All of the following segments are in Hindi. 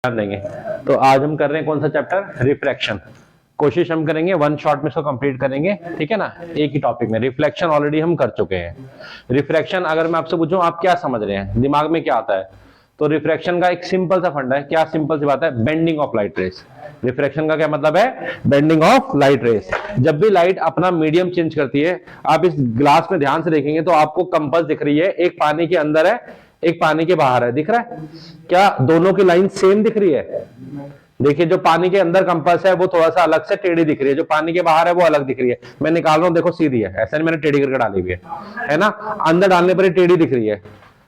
ध्यान देंगे। तो आज हम कर रहे हैं कौन सा चैप्टर, रिफ्रैक्शन। कोशिश हम करेंगे वन शॉट में इसको कंप्लीट करेंगे, ठीक है ना, एक ही टॉपिक में। रिफ्लेक्शन ऑलरेडी हम कर चुके हैं। रिफ्रैक्शन अगर मैं आपसे पूछूं आप क्या समझ रहे हैं, दिमाग में क्या आता है? तो रिफ्रैक्शन का एक सिंपल सा फंडा है। क्या सिंपल सी बात है? Bending of light race. Refraction का क्या मतलब है? Bending of light race. जब भी लाइट अपना मीडियम चेंज करती है, आप इस ग्लास में ध्यान से देखेंगे तो आपको कंपास दिख रही है, एक पानी के अंदर है, एक पानी के बाहर है। दिख रहा है क्या? दोनों की लाइन सेम दिख रही है? देखिए, जो पानी के अंदर कंपास है वो थोड़ा सा अलग से टेढ़ी दिख रही है, जो पानी के बाहर है वो अलग दिख रही है। मैं निकाल रहा हूं, देखो सीधी है, ऐसा नहीं मैंने टेढ़ी करके डाली हुई है ना। अंदर डालने पर ही टेढ़ी दिख रही है,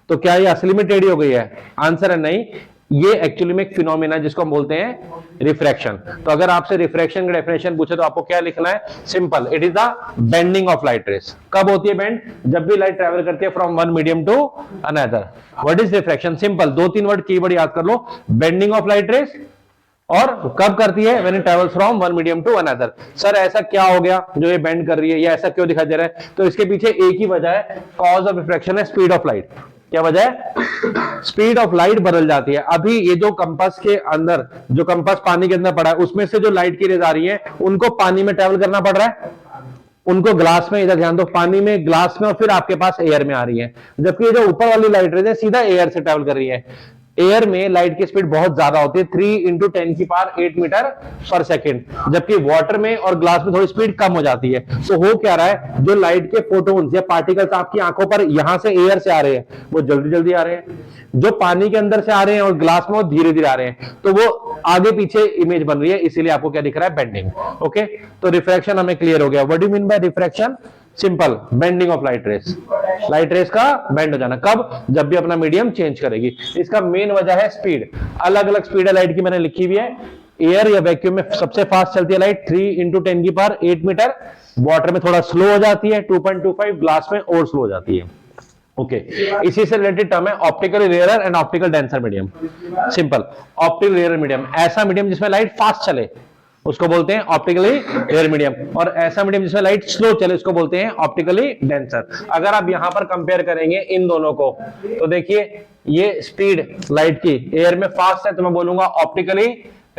तो क्या ये असली में टेढ़ी हो गई है? आंसर है नहीं। ये एक्चुअली में एक फिनोमेना है जिसको हम बोलते हैं रिफ्रैक्शन। तो अगर आपसे रिफ्रैक्शन की डेफिनेशन पूछे तो आपको क्या लिखना है? Simple, it is the bending of light race. कब होती है बेंड? जब भी लाइट ट्रेवल करती है from one medium to another. What is refraction? Simple, दो तीन वर्ड कीवर्ड याद कर लो, बेंडिंग ऑफ लाइट रेस, और कब करती है? When it travels from one medium to another. Sir ऐसा क्या हो गया जो ये बेंड कर रही है, या ऐसा क्यों दिखाई दे रहा है? तो इसके पीछे एक ही वजह है, कॉज ऑफ रिफ्रैक्शन है स्पीड ऑफ लाइट। क्या वजह है? स्पीड ऑफ लाइट बदल जाती है। अभी ये जो कंपास के अंदर, जो कंपास पानी के अंदर पड़ा है, उसमें से जो लाइट की रेज आ रही है उनको पानी में ट्रेवल करना पड़ रहा है, उनको ग्लास में, इधर ध्यान दो, पानी में, ग्लास में, और फिर आपके पास एयर में आ रही है। जबकि ये जो ऊपर वाली लाइट रेज है सीधा एयर से ट्रेवल कर रही है। एयर में लाइट की स्पीड बहुत ज्यादा होती है, 3 × 10⁸ मीटर पर सेकेंड, जबकि वाटर में और ग्लास में थोड़ी स्पीड कम हो जाती है। तो हो क्या रहा है, जो लाइट के फोटोन्स या पार्टिकल्स आपकी आंखों पर यहां से एयर से आ रहे हैं वो जल्दी जल्दी आ रहे हैं, जो पानी के अंदर से आ रहे हैं और ग्लास में वो धीरे धीरे आ रहे हैं। तो वो आगे पीछे इमेज बन रही है, इसीलिए आपको क्या दिख रहा है? बेंडिंग। ओके, तो रिफ्रैक्शन हमें क्लियर हो गया। What do you mean by refraction? Simple, bending of light race. Light rays का बेंड हो जाना। कब? जब भी अपना मीडियम चेंज करेगी। इसका मेन वजह है स्पीड। अलग अलग स्पीड है लाइट की, मैंने लिखी हुई है। एयर या वैक्यूम में सबसे फास्ट चलती है लाइट 3 × 10⁸ मीटर, वाटर में थोड़ा स्लो हो जाती है 2.25, ग्लास में और स्लो हो जाती है। ओके, इसी से रिलेटेड टर्म है optical rarer and optical denser medium. Simple, optical rarer medium ऐसा मीडियम जिसमें लाइट फास्ट चले उसको बोलते हैं ऑप्टिकली रेयर मीडियम, और ऐसा मीडियम जिसमें लाइट स्लो चले उसको बोलते हैं ऑप्टिकली डेंसर। अगर आप यहां पर कंपेयर करेंगे इन दोनों को तो देखिए, ये स्पीड लाइट की एयर में फास्ट है तो मैं बोलूंगा ऑप्टिकली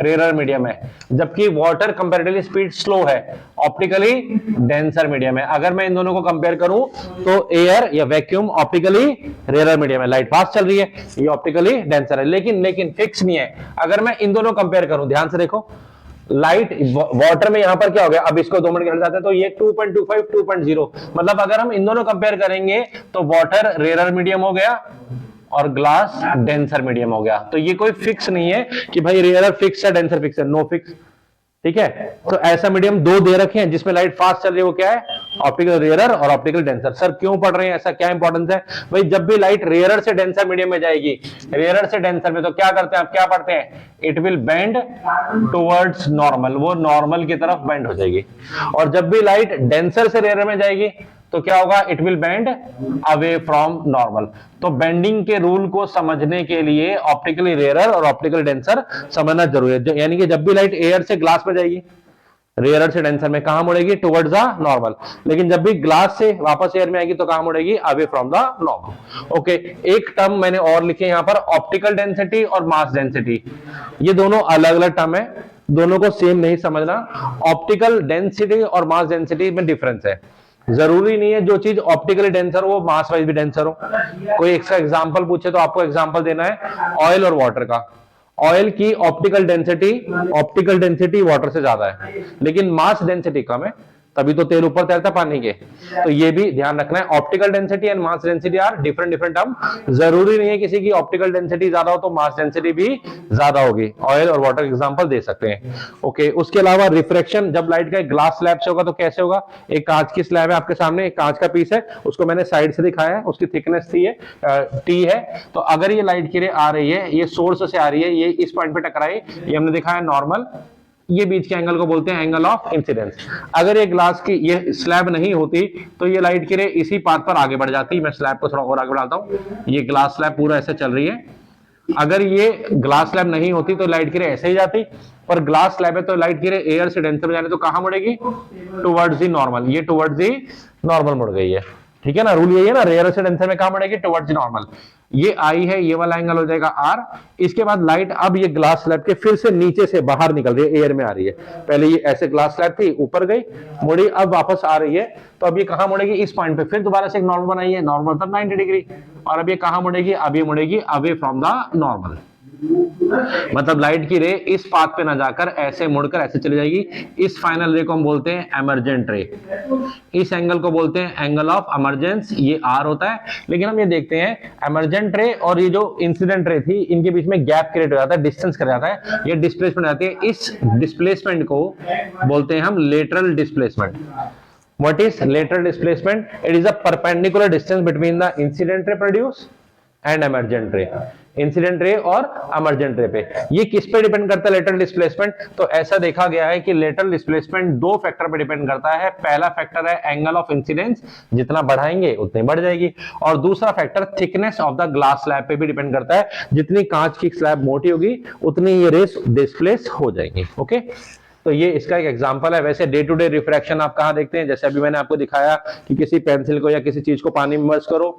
रेयर मीडियम है, जबकि वाटर कंपैरेटिवली स्पीड स्लो है, ऑप्टिकली डेंसर मीडियम है। अगर मैं इन दोनों को कंपेयर करूं तो एयर या वैक्यूम ऑप्टिकली रेयर मीडियम है, लाइट फास्ट चल रही है, ये ऑप्टिकली डेंसर है। लेकिन फिक्स नहीं है। अगर मैं इन दोनों कंपेयर करूं, ध्यान से देखो, लाइट वाटर में यहां पर क्या हो गया, अब इसको 2 मिनट हट जाते हैं तो ये 2.25 2.0, मतलब अगर हम इन दोनों कंपेयर करेंगे तो वाटर रेयर मीडियम हो गया और ग्लास डेंसर मीडियम हो गया। तो ये कोई फिक्स नहीं है कि भाई रेयर फिक्स है डेंसर फिक्स है, नो फिक्स, ठीक है। तो ऐसा मीडियम दो दे रखे हैं जिसमें लाइट फास्ट चल रही है, वो क्या है? ऑप्टिकल रेयरर और ऑप्टिकल डेंसर। सर क्यों पढ़ रहे हैं, ऐसा क्या इंपॉर्टेंस है? भाई जब भी लाइट रेयरर से डेंसर मीडियम में जाएगी, रेयरर से डेंसर में, तो क्या करते हैं आप, क्या पढ़ते हैं? It will bend towards normal, वो नॉर्मल की तरफ बेंड हो जाएगी। और जब भी लाइट डेंसर से रेयरर में जाएगी तो क्या होगा? It will bend away from normal. तो बेंडिंग के रूल को समझने के लिए ऑप्टिकली रेयरर और ऑप्टिकल डेंसर समझना जरूरी है। यानी कि जब भी लाइट एयर से ग्लास में जाएगी, रेयरर से डेंसर में, कहां मुड़ेगी? Towards the normal. लेकिन जब भी ग्लास से वापस एयर में आएगी तो कहां मुड़ेगी? Away from the normal. Okay, एक टर्म मैंने और लिखे यहां पर, ऑप्टिकल डेंसिटी और मास डेंसिटी। ये दोनों अलग अलग टर्म है, दोनों को सेम नहीं समझना। ऑप्टिकल डेंसिटी और मास डेंसिटी में डिफरेंस है। जरूरी नहीं है जो चीज ऑप्टिकली डेंसर हो मास वाइज भी डेंसर हो। कोई एक एग्जांपल पूछे तो आपको एग्जांपल देना है ऑयल और वाटर का। ऑयल की ऑप्टिकल डेंसिटी वाटर से ज्यादा है, लेकिन मास डेंसिटी कम है, तभी तो तेल ऊपर तैरता पानी के। तो ये भी ध्यान रखना है, optical density and mass density are different term. जरूरी नहीं है किसी की ऑप्टिकल डेंसिटी ज्यादा हो तो मास डेंसिटी भी ज्यादा होगी। ऑयल और वाटर एग्जांपल दे सकते हैं। ओके, उसके अलावा रिफ्रैक्शन जब लाइट का एक ग्लास स्लैब से होगा तो कैसे होगा? एक कांच की स्लैब है आपके सामने, एक कांच का पीस है, उसको मैंने साइड से दिखाया है, उसकी थिकनेस टी है। तो अगर ये लाइट की रे आ रही है, ये सोर्स से आ रही है, ये इस पॉइंट पे टकराई, ये हमने दिखाया नॉर्मल, ये बीच के एंगल को बोलते हैं एंगल ऑफ इंसिडेंस। अगर ये ग्लास की ये स्लैब नहीं होती तो ये लाइट की रे इसी पाथ पर आगे बढ़ जाती। मैं स्लैब को थोड़ा और आगे बढ़ाता हूं, ये ग्लास स्लैब पूरा ऐसे चल रही है। अगर ये ग्लास स्लैब नहीं होती तो लाइट की रे ऐसे ही जाती, पर ग्लास स्लैब है तो लाइट की रे एयर से डेंसर में जाने तो कहां मुड़ेगी? Towards the normal. ये टुवर्ड्स दी नॉर्मल मुड़ गई है, ठीक है ना। रूल यही है ना, रेयर से डेंसर में कहां मुड़ेगी? Towards the normal. ये आई है, ये वाला एंगल हो जाएगा आर। इसके बाद लाइट अब ये ग्लास स्लैब के फिर से नीचे से बाहर निकल रही है, एयर में आ रही है। पहले ये ऐसे ग्लास स्लैब थी, ऊपर गई, मुड़ी, अब वापस आ रही है। तो अब ये कहां मुड़ेगी? इस पॉइंट पे। फिर दोबारा से एक नॉर्मल बनाइए, नॉर्मल तब 90 डिग्री। और अब ये कहां मुड़ेगी? अब ये मुड़ेगी अवे फ्रॉम द नॉर्मल। मतलब लाइट की रे इस पाथ पे ना जाकर ऐसे मुड़कर ऐसे चली जाएगी। इस फाइनल रे को हम बोलते हैं एमर्जेंट रे। इस एंगल को बोलते हैं एंगल ऑफ एमर्जेंस, ये आर होता है। लेकिन हम ये देखते हैं एमर्जेंट रे और ये जो इंसिडेंट रे थी, इनके बीच में गैप क्रिएट हो जाता है, डिस्टेंस कर जाता है, ये डिस्प्लेसमेंट आती है। इस डिस्प्लेसमेंट को बोलते हैं हम lateral displacement. What is lateral displacement? It is a perpendicular distance between the incident ray produced and emergent ray. Incident ray और एमर्जेंट रे पे ये किस पे डिपेंड करता है? Lateral displacement. तो ऐसा देखा गया है कि लेटरल डिस्प्लेसमेंट दो फैक्टर पे डिपेंड करता है। पहला फैक्टर है एंगल ऑफ इंसिडेंस, जितना बढ़ाएंगे उतनी बढ़ जाएगी। और दूसरा factor thickness of the glass slab पे भी डिपेंड करता है, जितनी कांच की स्लैब मोटी होगी उतनी ये रेस डिस्प्लेस हो जाएंगी। ओके, तो ये इसका एक एग्जांपल है। वैसे डे टू डे रिफ्रैक्शन आप कहां देखते हैं? जैसे अभी मैंने आपको दिखाया कि किसी पेंसिल को या किसी चीज को पानी में इमर्स करो,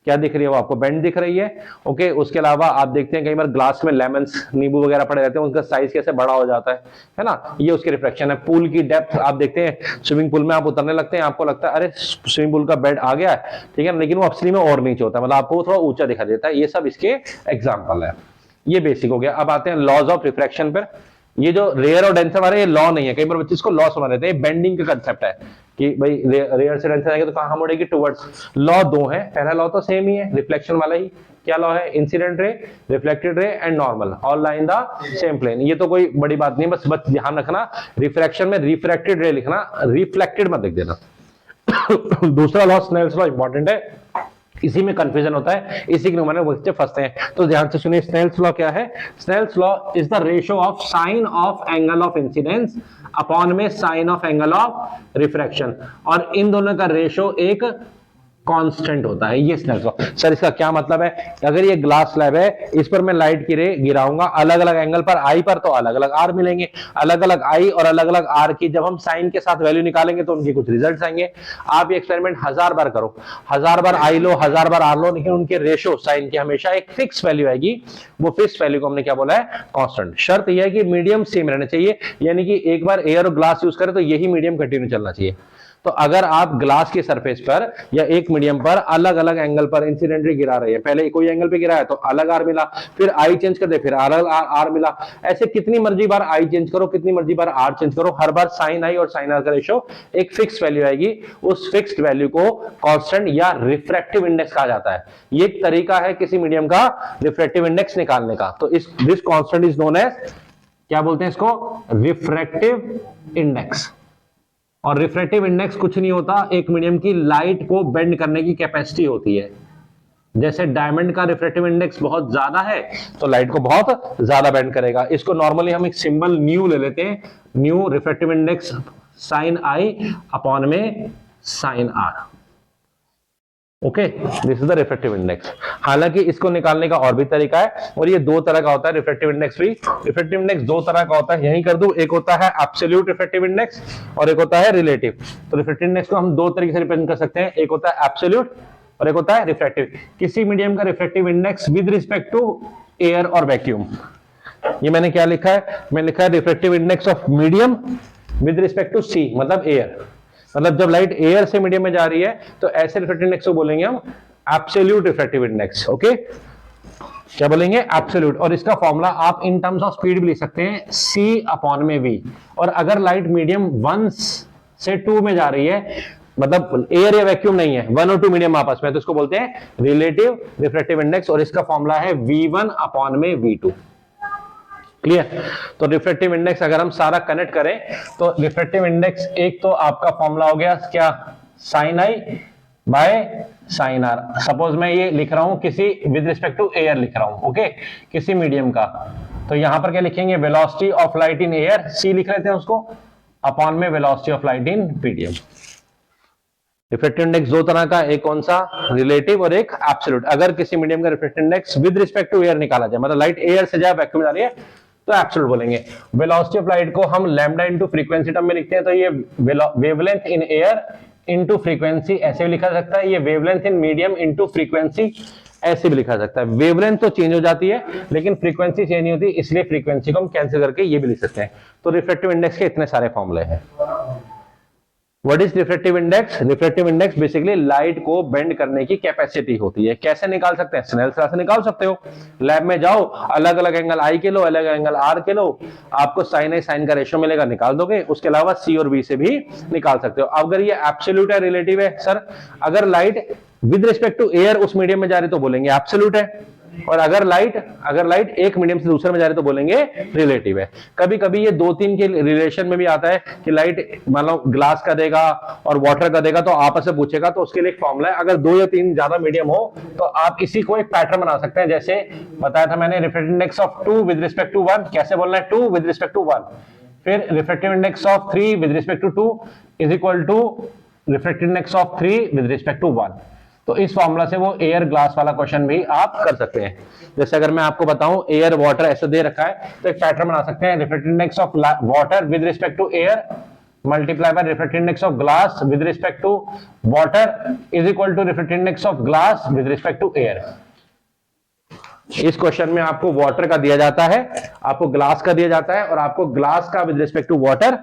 क्या दिख रही है? वो आपको बेंड दिख रही है। ओके, उसके अलावा आप देखते हैं कई बार ग्लास में लेमन्स, नींबू वगैरह पड़े रहते हैं, उनका साइज कैसे बड़ा हो जाता है ना? ये उसकी रिफ्लेक्शन है। पूल की डेप्थ आप देखते हैं, स्विमिंग पूल में आप उतरने लगते हैं, आपको लगता है अरे स्विमिंग पूल का बेड आ गया है, ठीक है, लेकिन वो असली में और नीचे होता है, मतलब आपको थोड़ा ऊंचा दिखा देता है। ये सब इसके एग्जाम्पल है। ये बेसिक हो गया। अब आते हैं लॉज ऑफ रिफ्रैक्शन पर। ये जो रेयर और डेंसर वाले, ये लॉ नहीं है। कई बार बच्चे इसको लॉ समझ लेते हैं। बेंडिंग का कंसेप्ट है कि भाई रेयर से डेंसर आएंगे तो कहां मुड़ेगी? टुवर्ड्स। लॉ दो है, पहला लॉ तो सेम ही है, रिफ्लेक्शन वाला ही। क्या लॉ है? Incident ray, reflected ray and normal all lie in the same plane. ये तो कोई बड़ी बात नहीं है, बस ध्यान रखना रिफ्रैक्शन में रिफ्रैक्टेड रे लिखना, रिफ्लेक्टेड मत लिख देना। दूसरा लॉ स्नेल्स लॉ इंपॉर्टेंट है, इसी में कंफ्यूजन होता है, इसी के मैंने बच्चे फंसते हैं। तो ध्यान से सुनिए, स्नेल्स लॉ क्या है? Snell's law is the ratio of sine of angle of incidence upon में sine of angle of refraction, और इन दोनों का रेशियो एक कांस्टेंट होता है। ये स्नेल्स लॉ। सर इसका क्या मतलब है? अगर ये ग्लास स्लैब है, इस पर मैं लाइट की रे गिराऊंगा अलग अलग एंगल पर, आई पर, तो अलग अलग आर मिलेंगे। अलग अलग आई और अलग अलग आर की जब हम साइन के साथ वैल्यू निकालेंगे तो उनके कुछ रिजल्ट्स आएंगे। आप ये एक्सपेरिमेंट 1000 बार करो, 1000 बार आई लो, 1000 बार आर लो, लेकिन उनके रेशियो साइन की हमेशा एक फिक्स वैल्यू आएगी। वो फिक्स वैल्यू को हमने क्या बोला है? कांस्टेंट। शर्त यह है कि मीडियम सेम रहना चाहिए, यानी कि एक बार एयर और ग्लास यूज करें तो यही मीडियम कंटिन्यू चलना चाहिए। तो अगर आप ग्लास के सरफेस पर या एक मीडियम पर अलग अलग एंगल पर इंसिडेंटली गिरा रहे हैं, पहले कोई एंगल पे गिरा है तो अलग आर मिला, फिर आई चेंज कर दे फिर अलग आर मिला, ऐसे कितनी मर्जी बार आई चेंज करो, कितनी मर्जी बार आर चेंज करो, हर बार साइन आई और साइन आर का रेशियो एक फिक्स वैल्यू आएगी। उस फिक्स्ड वैल्यू को कांस्टेंट या रिफ्रैक्टिव इंडेक्स कहा जाता है। ये एक तरीका है किसी मीडियम का रिफ्रैक्टिव इंडेक्स निकालने का। तो this constant is known as, क्या बोलते हैं इसको? Refractive index. और रिफ्रैक्टिव इंडेक्स कुछ नहीं होता, एक मीडियम की लाइट को बेंड करने की कैपेसिटी होती है। जैसे डायमंड का रिफ्रैक्टिव इंडेक्स बहुत ज्यादा है तो लाइट को बहुत ज्यादा बेंड करेगा। इसको नॉर्मली हम एक सिंबल न्यू ले लेते हैं, nu refractive index sine I upon में sine R. Okay, this is the refractive index. हालांकि इसको निकालने का और भी तरीका है, और ये दो तरह का होता है रिफ्रैक्टिव इंडेक्स भी। रिफ्रैक्टिव इंडेक्स दो तरह का होता है, यही कर दूं, एक होता है एब्सोल्यूट रिफ्रैक्टिव इंडेक्स और एक होता है रिलेटिव। तो रिफ्रैक्टिव इंडेक्स को हम दो तरीके से रिप्रेजेंट कर सकते हैं, एक होता है एब्सोल्यूट और एक होता है रिफ्रैक्टिव। किसी मीडियम का refractive index with respect to air और वैक्यूम। ये मैंने क्या लिखा है? मैंने लिखा है refractive index of medium with respect to C, मतलब एयर। मतलब जब लाइट एयर से मीडियम में जा रही है तो ऐसे रिफ्रैक्टिव इंडेक्स को बोलेंगे हम एब्सोल्यूट रिफ्रैक्टिव इंडेक्स। ओके, क्या बोलेंगे? एब्सोल्यूट। और इसका फॉर्मूला आप इन टर्म्स ऑफ स्पीड भी लिख सकते हैं, c अपॉन में v। और अगर लाइट मीडियम 1 से 2 में जा रही है, मतलब एयर या वैक्यूम नहीं है, 1 और 2 मीडियम आपस में, तो इसको बोलते हैं रिलेटिव रिफ्रैक्टिव इंडेक्स, और इसका फॉर्मूला है v1 अपॉन में v2। क्लियर? तो रिफ्रैक्टिव इंडेक्स अगर हम सारा कनेक्ट करें तो रिफ्रैक्टिव इंडेक्स एक तो आपका फॉर्मूला हो गया क्या? Sine I by sine R. Suppose मैं ये लिख रहा हूं किसी विद रिस्पेक्ट टू एयर लिख रहा हूं, ओके, किसी मीडियम का, तो यहां पर क्या लिखेंगे? Velocity of light in air, C लिख लेते हैं उसको, अपॉन में velocity of light in medium. Refractive index दो तरह का, एक कौन सा? रिलेटिव और एक एब्सोल्यूट। अगर किसी मीडियम का refractive index with respect to air निकाला जाए, मतलब लाइट एयर से जाए वैक्यूम में जा रही है, तो एब्सोल्यूट बोलेंगे। वेलोसिटी ऑफ लाइट को हम लैम्डा इनटू फ्रीक्वेंसी टर्म में लिखते हैं, तो ये wavelength in air into frequency ऐसे भी लिखा जा सकता है, ये wavelength in medium into frequency ऐसे भी लिखा जा सकता है। वेवलेंथ तो चेंज हो जाती है लेकिन फ्रीक्वेंसी चेंज नहीं होती, इसलिए फ्रीक्वेंसी को हम कैंसिल करके ये भी लिख सकते हैं। तो रिफ्रैक्टिव इंडेक्स के इतने सारे फॉर्मूले हैं। What is refractive index? Refractive index basically light को बेंड करने की कैपेसिटी होती है। कैसे निकाल सकते हैं? स्नेल लॉ से निकाल सकते हो। लैब में जाओ, अलग अलग एंगल आई के लो, अलग एंगल आर के लो, आपको साइन ए साइन का रेशियो मिलेगा, निकाल दोगे। उसके अलावा सी और बी से भी निकाल सकते हो। अगर ये एब्सोल्यूट है, रिलेटिव है? सर अगर light with respect to air उस मीडियम में जा रही तो बोलेंगे एब्सोल्यूट है, और अगर लाइट एक मीडियम से दूसरे में जा रही तो बोलेंगे रिलेटिव है। कभी कभी ये 2-3 के रिलेशन में भी आता है कि लाइट मान लो ग्लास का देगा और वाटर का देगा तो आपस में पूछेगा, तो उसके लिए एक फॉर्मूला है। अगर 2 या 3 ज्यादा मीडियम हो तो आप इसी को एक पैटर्न बना सकते हैं। जैसे बताया था मैंने, refractive index of 2 with respect to 1, कैसे बोलना है? 2 विद रिस्पेक्ट टू 1। फिर refractive index of 3 with respect to 2 is equal to refractive index of 3 with respect to 1। तो इस फॉर्मूला से वो एयर ग्लास वाला क्वेश्चन भी आप कर सकते हैं। जैसे अगर मैं आपको बताऊं एयर वाटर ऐसे दे रखा है तो एक पैटर्न बना सकते हैं, refractive index of water with respect to air multiply by refractive index of glass with respect to water is equal to refractive index of glass with respect to air. इस क्वेश्चन में आपको वाटर का दिया जाता है, आपको ग्लास का दिया जाता है, और आपको ग्लास का विद रिस्पेक्ट टू वाटर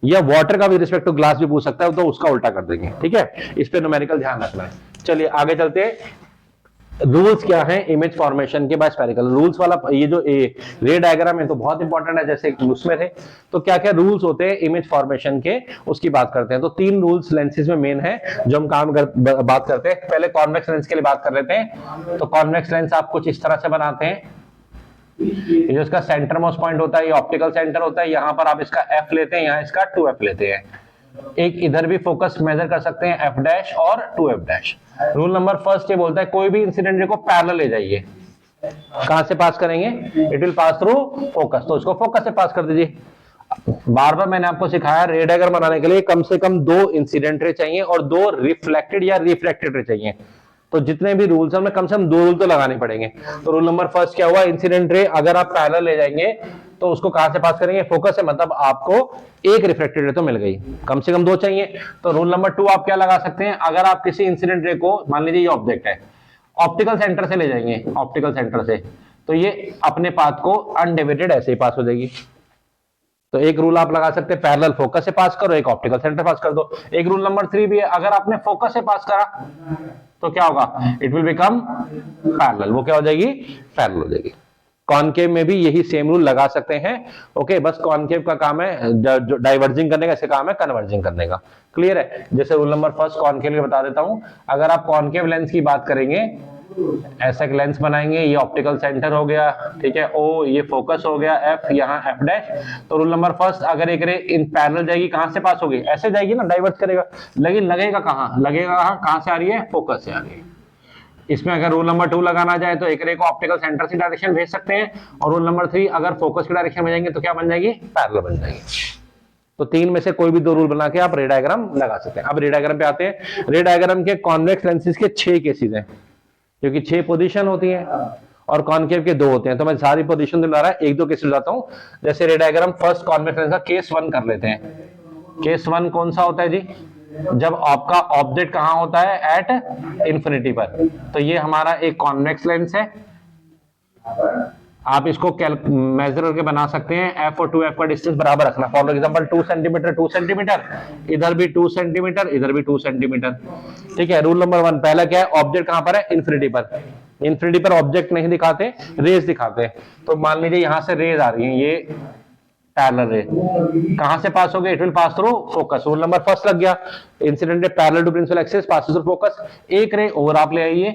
या वाटर का विद रिस्पेक्ट टू ग्लास भी पूछ सकता है, तो उसका उल्टा कर देंगे। ठीक है, इस पे न्यूमेरिकल ध्यान रखना है। चलिए आगे चलते हैं। रूल्स क्या है इमेज फॉर्मेशन के बाय स्फेरिकल? रूल्स वाला ये जो रे डायग्राम है तो बहुत इंपॉर्टेंट है, जैसे उसमें थे। तो क्या क्या रूल्स होते हैं इमेज फॉर्मेशन के, उसकी बात करते हैं। तो 3 रूल्स लेंसेज में मेन है जो हम बात करते हैं। पहले कॉन्वेक्स लेंस के लिए बात कर लेते हैं। तो कॉन्वेक्स लेंस आप कुछ इस तरह से बनाते हैं, ये जो इसका सेंटर मोस्ट पॉइंट होता है ये ऑप्टिकल सेंटर होता है। यहां पर आप इसका एफ लेते हैं, यहां इसका 2f लेते हैं। एक इधर भी फोकस मेजर कर सकते हैं एफ डैश और 2f dash. Rule number first ये बोलता है कोई भी इंसिडेंट रे को पैरेलल ले जाइए। कहां से पास करेंगे? It will pass through focus, तो इसको फोकस से पास कर दीजिए। बार बार मैंने आपको सिखाया रे डायग्राम बनाने के लिए कम से कम 2 इंसिडेंट रे चाहिए और 2 रिफ्लेक्टेड या रिफ्रैक्टेड रे चाहिए। तो जितने भी रूल्स हैं कम से कम 2 रूल तो लगाने पड़ेंगे। तो रूल नंबर फर्स्ट क्या हुआ? इंसिडेंट रे अगर आप पैरेलल ले जाएंगे तो उसको कहां से पास करेंगे? फोकस से, मतलब आपको एक रिफ्लेक्टेड रे तो मिल गई, कम से कम 2 चाहिए। तो रूल नंबर 2 आप क्या लगा सकते हैं? अगर आप किसी इंसिडेंट रे को, मान लीजिए ये ऑब्जेक्ट है, ऑप्टिकल सेंटर से ले जाएंगे, ऑप्टिकल सेंटर से, तो ये अपने पाथ को अनडिवाइडेड ऐसे ही पास हो जाएगी। तो एक रूल आप लगा सकते हैं पैरेलल फोकस से पास करो, एक ऑप्टिकल सेंटर पास कर दो। एक रूल नंबर 3 भी है, अगर आपने फोकस से पास करा तो क्या होगा? इट विल बिकम पैरेलल, वो क्या हो जाएगी? पैरेलल हो जाएगी। कॉनकेव में भी यही सेम रूल लगा सकते हैं। ओके, बस कॉनकेव का काम है डाइवर्जिंग करने का, इसका काम है कन्वर्जिंग करने का। क्लियर है? जैसे रूल नंबर फर्स्ट कॉनकेव के बता देता हूं। अगर आप कॉनकेव लेंस की बात करेंगे, ऐसा एक लेंस बनाएंगे, ये ऑप्टिकल सेंटर हो गया, ठीक है, ओ ये फोकस हो गया, एफ यहाँ एफ डैश। तो रूल नंबर फर्स्ट, अगर एक रे इन पैरेलल जाएगी, कहां से पास होगी? ऐसे जाएगी ना, डाइवर्ट करेगा, लेकिन लगेगा कहां? लगेगा कहां से आ रही है? फोकस से आ रही है। इसमें अगर रूल नंबर 2 लगाना जाए तो एक रे को ऑप्टिकल सेंटर से डायरेक्शन भेज सकते हैं, और रूल नंबर 3 अगर फोकस की डायरेक्शन में जाएंगे तो क्या बन जाएगी? पैरेलल बन जाएगी। तो 3 में से कोई भी 2 रूल बना के आप रे डायग्राम लगा सकते हैं। अब रे डायग्राम पे आते हैं। रे डायग्राम के कॉन्वेक्स लेंसेज के 6 केसेस हैं, क्योंकि 6 पोजीशन होती है और कॉनकेव के 2 होते हैं। तो मैं सारी पोजीशन दिला रहा है, 1-2 केस दिलाता हूं। जैसे रे डायग्राम फर्स्ट कॉन्वेक्स लेंस का केस 1 कर लेते हैं। केस 1 कौन सा होता है जी? जब आपका ऑब्जेक्ट कहां होता है? एट इंफिनिटी पर। तो ये हमारा एक कॉन्वेक्स लेंस है। आप इसको मेजर करके बना सकते हैं। एफ और 2f का डिस्टेंस बराबर रखना। फॉर एग्जांपल 2 सेंटीमीटर 2 सेंटीमीटर, इधर भी 2 सेंटीमीटर, इधर भी 2 सेंटीमीटर। ठीक है। रूल नंबर 1 पहला क्या है? ऑब्जेक्ट कहां पर है? इंफिनिटी पर। इंफिनिटी पर ऑब्जेक्ट नहीं दिखाते, रेज दिखाते। तो मान लीजिए यहां से रेज आ रही है, ये पैरेलल रे कहां से पास हो गए? It will pass through focus. Rule number first लग गया, incident ray parallel to principal axis passes through focus. एक रे ओवर आप ले आइए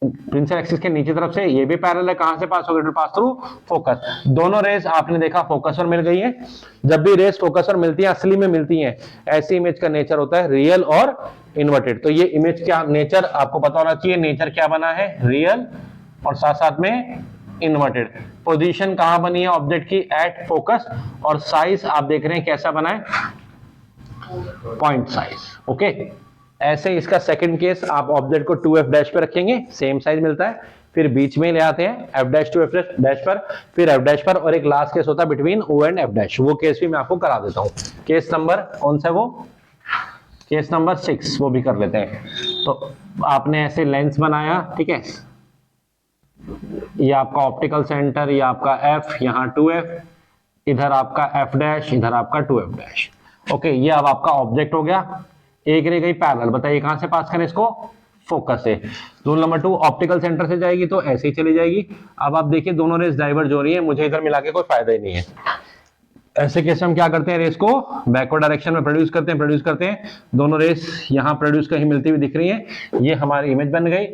प्रिंसिपल एक्सिस के नीचे तरफ से, ये भी पैरेलल है, कहां से पास हो गया? It will pass through focus. दोनों रेस आपने देखा फोकस पर मिल गई है। जब भी रेस फोकस पर मिलती है, असली में मिलती हैं, ऐसी इमेज का नेचर होता है रियल और इन्वर्टेड। तो ये इमेज क्या नेचर आपको पता होना चाहिए। नेचर क्या बना है? रियल और साथ साथ में इन्वर्टेड। पोजीशन कहां बनी है ऑब्जेक्ट की? At focus. और साइज आप देख रहे हैं कैसा बना है? Point size. ओके। ऐसे इसका सेकंड केस, आप ऑब्जेक्ट को 2f डैश पे रखेंगे, सेम साइज मिलता है। फिर बीच में ले आते हैं f dash to f dash पर, फिर f डैश पर, और एक लास्ट केस होता है between o and f dash. वो केस भी मैं आपको करा देता हूं। केस नंबर कौन सा? वो केस नंबर 6, वो भी कर लेते हैं। तो आपने ऐसे लेंस बनाया, ठीक है, ये आपका ऑप्टिकल सेंटर, ये आपका एफ, यहाँ 2f, इधर आपका एफ डैश, इधर आपका 2f डैश। ओके, ये अब आपका ऑब्जेक्ट हो गया। एक रह गई पैरेलल, बताइए कहां से पास करें इसको? फोकस से। रूल नंबर 2, ऑप्टिकल सेंटर से जाएगी तो ऐसे ही चली जाएगी। अब आप देखिए दोनों रेस डाइवर्ज हो रही है, मुझे इधर मिला के कोई फायदा ही नहीं है। ऐसे केस में हम क्या करते हैं, रेस को बैकवर्ड डायरेक्शन में प्रोड्यूस करते हैं। दोनों रेस यहाँ प्रोड्यूस कहीं मिलती हुई दिख रही है, ये हमारी इमेज बन गई।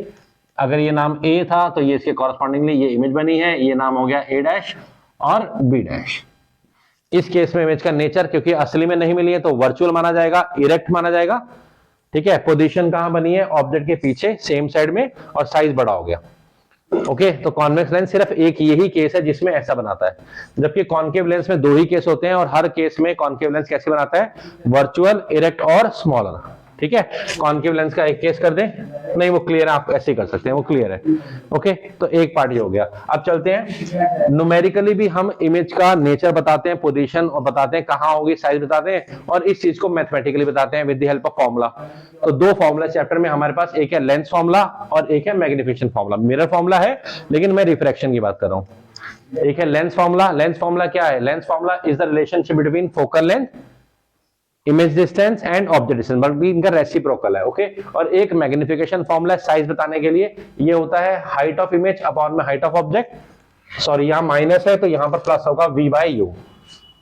अगर ये नाम ए था तो ये इसके कॉरस्पॉन्डिंगली ये इमेज बनी है, ये नाम हो गया ए डैश और बी डैश। इस केस में इमेज का नेचर क्योंकि असली में नहीं मिली है तो वर्चुअल माना जाएगा, इरेक्ट माना जाएगा। ठीक है, पोजीशन कहां बनी है? ऑब्जेक्ट के पीछे सेम साइड में, और साइज बड़ा हो गया। ओके, तो कॉन्वेक्स लेंस सिर्फ एक यही केस है जिसमें ऐसा बनाता है, जबकि कॉन्केव लेंस में 2 ही केस होते हैं, और हर केस में कॉन्केव लेंस कैसे बनाता है? वर्चुअल, इरेक्ट और स्मॉलर। ठीक है, कॉन्केव लेंस का एक केस कर दें, नहीं वो क्लियर है, आप ऐसे ही कर सकते हैं, वो क्लियर है। ओके, तो एक पार्ट ये हो गया। अब चलते हैं न्यूमेरिकली भी हम इमेज का नेचर बताते हैं, पोजीशन और बताते हैं कहां होगी, साइज बताते हैं, और इस चीज को मैथमेटिकली बताते हैं with the help of formula. तो 2 फॉर्मूला चैप्टर में हमारे पास, एक है लेंस फॉर्मूला और एक है मैग्निफिकेशन फॉर्मूला। मिरर फॉर्मूला है लेकिन मैं रिफ्रैक्शन की बात कर रहा हूं। एक है लेंस फॉर्मूला। लेंस फॉर्मूला क्या है? Lens formula is the relationship between focal length, image distance and object distance, बल्कि इनका रेसिप्रोकल है। ओके, और एक मैग्निफिकेशन फॉर्मूला साइज बताने के लिए, ये होता है हाइट ऑफ इमेज अपॉन में हाइट ऑफ ऑब्जेक्ट। सॉरी, यहां माइनस है तो यहां पर प्लस होगा v बाय यू।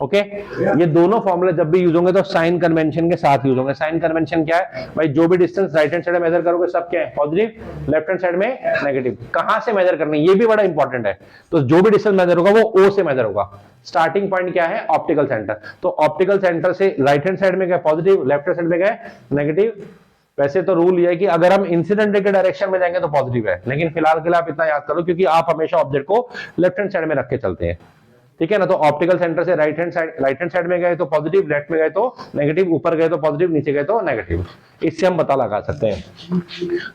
ओके, ये दोनों फॉर्मूले जब भी यूज होंगे तो साइन कन्वेंशन के साथ यूज होंगे। साइन कन्वेंशन क्या है भाई? जो भी डिस्टेंस राइट हैंड साइड में मेजर करोगे सब क्या है? पॉजिटिव, लेफ्ट हैंड साइड में नेगेटिव। कहां से मेजर करनी है ये भी बड़ा इंपॉर्टेंट है। तो जो भी डिस्टेंस मेजर होगा वो ओ से मेजर होगा। स्टार्टिंग पॉइंट क्या है? Optical centre. तो ऑप्टिकल सेंटर से राइट हैंड साइड में क्या पॉजिटिव, लेफ्ट हैंड साइड में क्या नेगेटिव। वैसे तो रूल ये है कि अगर हम इंसिडेंट के डायरेक्शन में जाएंगे तो पॉजिटिव है, लेकिन फिलहाल के लिए आप इतना याद करो क्योंकि आप हमेशा ऑब्जेक्ट को लेफ्ट हैंड साइड में रख के चलते हैं। ठीक है ना, तो ऑप्टिकल सेंटर से राइट हैंड साइड में गए तो पॉजिटिव, लेफ्ट में गए तो नेगेटिव, ऊपर गए तो पॉजिटिव, नीचे गए तो नेगेटिव। इससे हम पता लगा सकते हैं।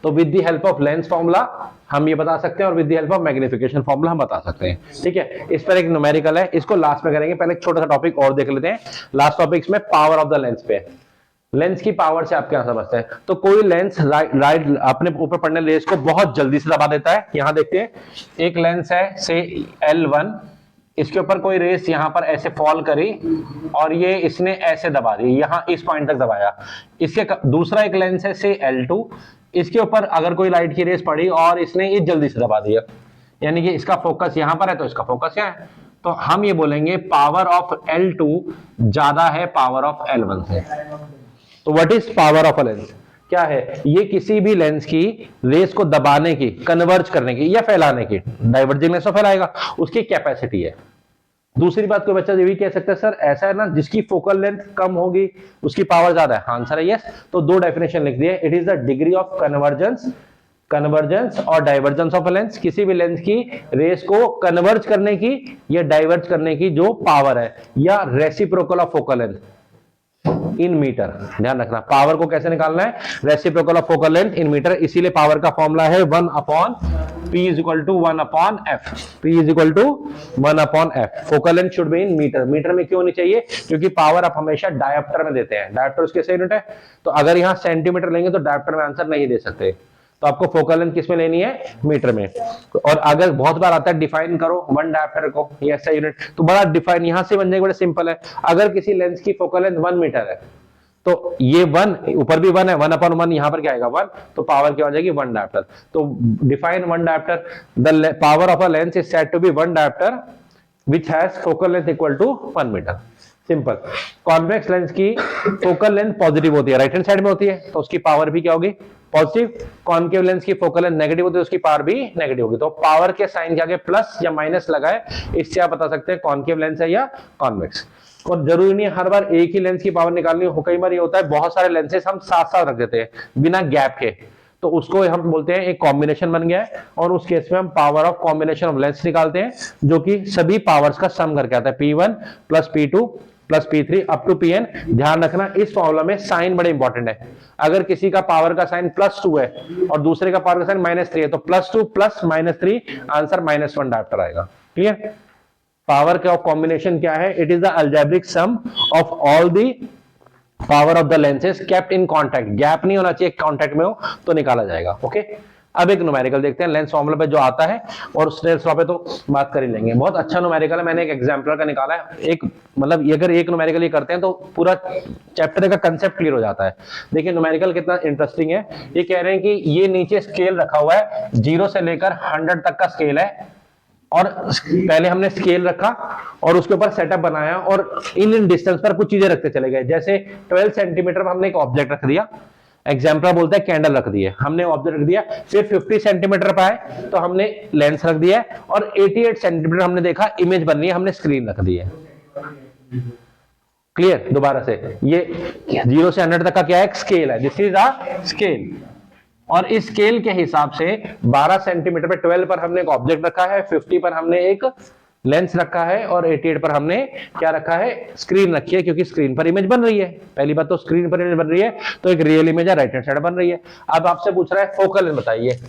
तो with the help of lens formula हम ये बता सकते हैं, और with the help of magnification formula हम बता सकते हैं। ठीक है, इस पर एक न्यूमेरिकल है, इसको लास्ट में करेंगे। पहले एक छोटा सा टॉपिक और देख लेते हैं। लास्ट टॉपिक में पावर ऑफ द लेंस पे, लेंस की पावर से आप क्या समझते हैं? तो कोई लेंस राइट अपने ऊपर पड़ने रेस को बहुत जल्दी से दबा देता है। यहां देखते हैं, एक लेंस है से L1, इसके ऊपर कोई रेस यहां पर ऐसे फॉल करी और ये इसने ऐसे दबा दी, यहां इस पॉइंट तक दबाया। इसके दूसरा एक लेंस है से L2, इसके ऊपर अगर कोई लाइट की रेस पड़ी और इसने ये जल्दी से दबा दिया, यानी कि इसका फोकस यहां पर है तो इसका फोकस यहाँ है। तो हम ये बोलेंगे पावर ऑफ L2 ज्यादा है पावर ऑफ L1 से। तो what is power of a lens? क्या है? ये किसी भी लेंस की रेस को दबाने की, कन्वर्ज करने की या फैलाने की, डाइवर्जिंग लेंस तो फैलाएगा, उसकी कैपेसिटी है। दूसरी बात, कोई बच्चा ये भी कह सकता है सर ऐसा है ना जिसकी फोकल लेंथ कम होगी उसकी पावर ज्यादा है। आंसर है यस। तो 2 डेफिनेशन लिख दिए। It is the degree of convergence और डाइवर्जेंस ऑफ अ लेंस, किसी भी लेंस की रेस को कन्वर्ज करने की या डाइवर्ज करने की जो पावर है, या reciprocal of focal length in metre. ध्यान रखना, पावर को कैसे निकालना है? Reciprocal of focal length in metre. इसीलिए पावर का फॉर्मूला है 1 upon P is equal to 1 upon F। P is equal to 1 upon F। Focal length should be in metre. Metre में क्यों नहीं चाहिए? क्योंकि पावर आप हमेशा डायोप्टर में देते हैं। डायोप्टर उसके सही यूनिट है, तो अगर यहां सेंटीमीटर लेंगे तो डायोप्टर में आंसर नहीं दे सकते। तो आपको फोकल लेंथ किस में लेनी है? मीटर में। और अगर बहुत बार आता है डिफाइन करो 1 डायोप्टर को, ये ऐसा यूनिट, तो बड़ा डिफाइन यहां से बन जाएगा, बड़ा सिंपल है। अगर किसी लेंस की फोकल लेंथ 1 मीटर है तो ये 1 ऊपर भी 1 है, 1 अपॉन 1 यहां पर क्या आएगा 1, तो पावर क्या हो जाएगी 1 डायोप्टर। तो define 1 dioptre, the power of a lens is said to be 1 dioptre which has focal length equal to 1 metre. Simple. Convex lens की फोकल लेंथ पॉजिटिव होती है, राइट हैंड साइड में होती है, तो उसकी पावर भी क्या होगी? पॉजिटिव। कॉन्केव लेंस की फोकल लेंथ नेगेटिव होती है, उसकी पावर भी नेगेटिव होगी। तो पावर के साइन के आगे प्लस या माइनस लगाए, इससे आप बता सकते हैं कॉन्केव लेंस है या कॉन्वेक्स। और जरूरी नहीं हर बार एक ही लेंस की पावर निकालनी हो, कई बार ये होता है बहुत सारे लेंसेस हम साथ साथ रख देते हैं बिना गैप के, तो उसको हम बोलते हैं एक कॉम्बिनेशन बन गया है, और उस केस में हम power of combination of lens निकालते हैं, जो कि सभी पावर्स का सम करके आता है, P1 plus P2 plus P3 up to Pn। ध्यान रखना इस फॉर्मूला में साइन बड़े इंपॉर्टेंट है। अगर किसी का पावर का साइन +2 है और दूसरे का पावर का साइन -3 है, तो +2 प्लस -3 आंसर -1 डायोप्टर आएगा। क्लियर? पावर का कॉम्बिनेशन क्या है? It is the algebraic sum of all the power of the lenses kept in contact. Gap नहीं होना चाहिए, कॉन्टैक्ट में हो तो निकाला जाएगा। ओके, अब एक न्यूमेरिकल देखते हैं लेंस फॉर्मूला पे जो आता है, और स्नेल्स लॉ पे तो बात कर ही लेंगे। बहुत अच्छा न्यूमेरिकल है, मैंने एक एग्जाम्पल का निकाला है। एक मतलब अगर एक न्यूमेरिकल ये करते हैं तो पूरा चैप्टर का कंसेप्ट क्लियर हो जाता है। देखिए न्यूमेरिकल कितना इंटरेस्टिंग है। ये कह रहे हैं कि ये नीचे स्केल रखा हुआ है, 0 से लेकर 100 तक का स्केल है, और पहले हमने स्केल रखा और उसके ऊपर सेटअप बनाया, और इन डिस्टेंस पर कुछ चीजें रखते चले गए। जैसे 12 सेंटीमीटर पर हमने एक ऑब्जेक्ट रख दिया, एग्जाम्पल बोलते हैं कैंडल रख दिए, हमने ऑब्जेक्ट रख दिया। फिर 50 सेंटीमीटर पर आए तो हमने लेंस रख दिया, और 88 सेंटीमीटर हमने देखा इमेज बन रही है, हमने स्क्रीन रख दी है। क्लियर? दोबारा से, ये 0 से 100 तक का क्या है? स्केल है, दिस इज अ स्केल। और इस स्केल के हिसाब से 12 सेंटीमीटर पे 12 पर हमने एक ऑब्जेक्ट रखा है, 50 पर हमने एक लेंस रखा है, और 88 पर हमने क्या रखा है? स्क्रीन रखी है, क्योंकि स्क्रीन पर इमेज बन रही है। पहली बात तो स्क्रीन पर इमेज बन रही है, तो एक रियल इमेज है, राइट हैंड साइड बन रही है। अब आपसे पूछ रहा है फोकल लेंथ बताइए,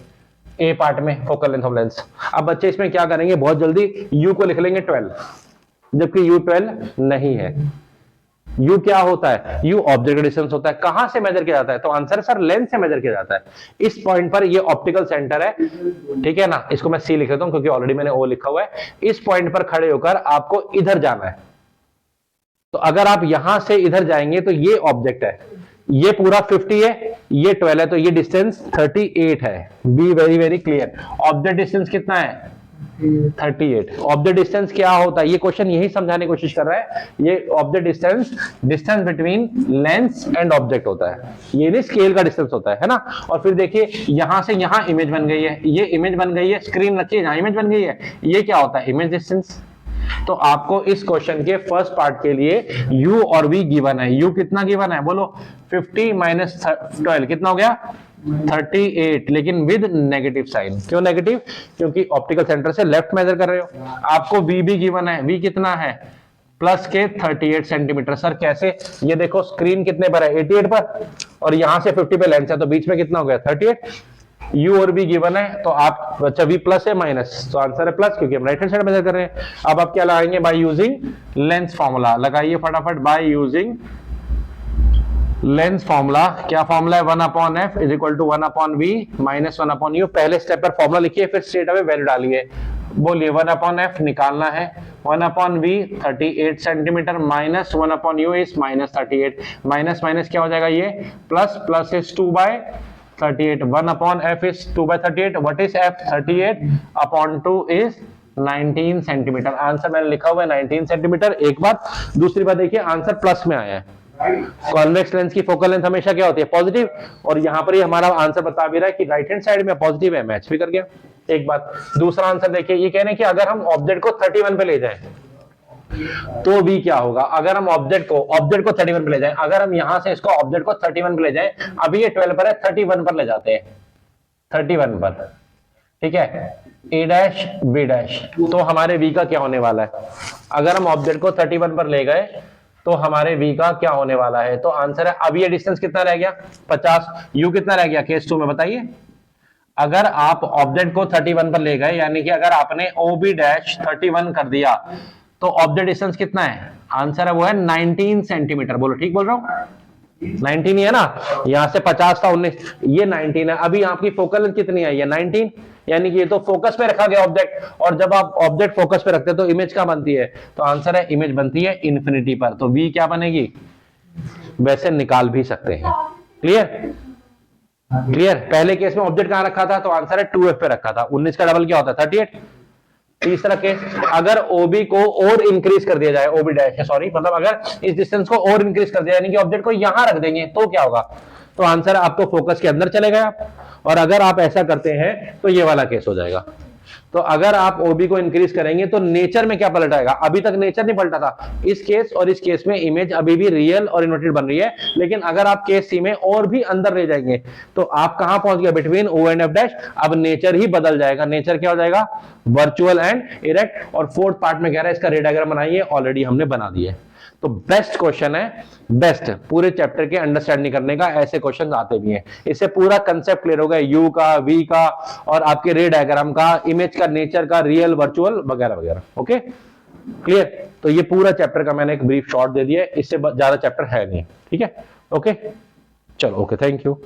ए पार्ट में फोकल लेंथ ऑफ लेंस। अब बच्चे इसमें क्या करेंगे? बहुत जल्दी यू को लिख लेंगे 12, जबकि यू 12 नहीं है। यू क्या होता है? यू ऑब्जेक्ट डिस्टेंस होता है। कहां से मेजर किया जाता है? तो आंसर सर लेंस से मेजर किया जाता है। इस पॉइंट पर ये ऑप्टिकल सेंटर है, ठीक है ना? इसको मैं सी लिख देता हूं क्योंकि ऑलरेडी मैंने ओ लिखा हुआ है। इस पॉइंट पर खड़े होकर आपको इधर जाना है। तो अगर आप यहां से इधर जाएंगे तो ये ऑब्जेक्ट है, ये पूरा 50 है, ये 12 है, तो ये डिस्टेंस 38 है। Be very very clear. Object distance कितना है? 38। ऑब्जेक्ट डिस्टेंस क्या होता है? ये क्वेश्चन यही समझाने की कोशिश कर रहा है। ये object distance between lens and object होता है, ये नहीं स्केल का डिस्टेंस होता है ना? और फिर देखिए यहां से यहां इमेज बन गई है, ये इमेज बन गई है, स्क्रीन रखी है, जहां इमेज बन गई है, ये क्या होता है? Image distance. तो आपको इस क्वेश्चन के फर्स्ट पार्ट के लिए u और v गिवन है। u कितना गिवन है? बोलो 50 माइनस 12 कितना हो गया? 38, लेकिन विद नेगेटिव साइन। क्यों नेगेटिव? क्योंकि ऑप्टिकल सेंटर से लेफ्ट मेजर कर रहे हो। आपको v भी गिवन है, v कितना है? प्लस के 38 सेंटीमीटर। सर कैसे? ये देखो स्क्रीन कितने पर है? 88 पर, और यहां से 50 पे लेंस है, तो बीच में कितना हो गया? 38। u और v गिवन है, तो आप अच्छा v प्लस है माइनस, तो आंसर है प्लस, क्योंकि हम राइट हैंड साइड मेजर कर रहे हैं। अब आप क्या लगाएंगे? By using lens formula. लगाइए फटाफट, बाय यूजिंग लेंस फॉर्मूला। क्या फॉर्मूला है? 1/f is equal to 1/v minus 1/u। पहले स्टेप पर फॉर्मूला लिखिए, फिर स्ट्रेट अवे वैल्यू डालिए। बोलिए 1/f निकालना है, 1/v 38 centimetre minus 1/u is minus 38। Minus minus क्या हो जाएगा? ये plus, plus is 2/38। 1/f is 2/38। What is f? 38 upon 2 is 19 centimetre. Answer मैंने लिखा हुआ है 19 सेंटीमीटर। एक बात। दूसरी बात देखिए, आंसर प्लस में आया है। कॉन्वेक्स लेंस की फोकल लेंथ हमेशा क्या होती है? पॉजिटिव। और यहां पर ही हमारा आंसर बता भी रहा है कि राइट हैंड साइड में पॉजिटिव है, मैच भी कर गया। एक बात। दूसरा आंसर देखिए, ये कह रहे हैं कि अगर हम ऑब्जेक्ट को 31 पे ले जाएं तो भी क्या होगा? अगर हम ऑब्जेक्ट को 31 पे ले जाएं, अगर हम यहां से इसको ऑब्जेक्ट को 31 पे ले जाएं, अभी ये 12 पर है, 31 पर ले जाते हैं, 31 पर, ठीक है? ए डैश बी डैश, तो हमारे वी का क्या होने वाला है? अगर हम ऑब्जेक्ट को 31 पर ले गए तो हमारे वी का क्या होने वाला है? तो आंसर है, अब ये डिस्टेंस कितना रह गया? 50। यू कितना रह गया केस 2 में? बताइए। अगर आप ऑब्जेक्ट को 31 पर ले गए, यानी कि अगर आपने ओ बी डैश 31 कर दिया, तो ऑब्जेक्ट डिस्टेंस कितना है? आंसर है वो है 19 सेंटीमीटर। बोलो ठीक बोल रहा हूं? 19 ही है ना? यहां से 50 था 19, ये 19 है। अभी आपकी फोकल लेंथ कितनी आई है? 19। यानी कि ये तो फोकस पे रखा गया ऑब्जेक्ट, और जब आप ऑब्जेक्ट फोकस पे रखते हैं तो इमेज क्या बनती है? तो आंसर है इमेज बनती है इन्फिनिटी पर। तो वी क्या बनेगी? वैसे निकाल भी सकते हैं। क्लियर? क्लियर? पहले केस में ऑब्जेक्ट कहां रखा था? तो आंसर है 2f पे रखा था। 19 का डबल क्या होता है? 38। तीसरा केस, अगर OB को और इंक्रीज कर दिया जाए, OB डैश सॉरी, मतलब अगर इस डिस्टेंस को और इंक्रीज कर दिया, यानी कि ऑब्जेक्ट को यहां रख देंगे, तो क्या होगा? तो आंसर आपको फोकस के अंदर चले गया। और अगर आप ऐसा करते हैं तो ये वाला केस हो जाएगा। तो अगर आप OB को इंक्रीज करेंगे तो नेचर में क्या पलट आएगा? अभी तक नेचर नहीं पलटा था। इस केस और इस केस में इमेज अभी भी रियल और इन्वर्टेड बन रही है, लेकिन अगर आप केस सी में और भी अंदर ले जाएंगे तो आप कहां पहुंच गए? Between O and F dash. अब नेचर ही बदल जाएगा। नेचर क्या हो जाएगा? Virtual and erect. और फोर्थ पार्ट में कह रहा है इसका रे डायग्राम बनाइए, ऑलरेडी हमने बना दिया है। तो बेस्ट क्वेश्चन है, बेस्ट पूरे चैप्टर के अंडरस्टैंडिंग करने का। ऐसे क्वेश्चन आते भी हैं, इससे पूरा कंसेप्ट क्लियर होगा, यू का, वी का, और आपके रे डायग्राम का, इमेज का, नेचर का, रियल, वर्चुअल वगैरह वगैरह। Okay clear? तो ये पूरा चैप्टर का मैंने एक ब्रीफ शॉर्ट दे दिया है, इससे ज्यादा चैप्टर है नहीं। ठीक है? ओके चलो, ओके, थैंक यू।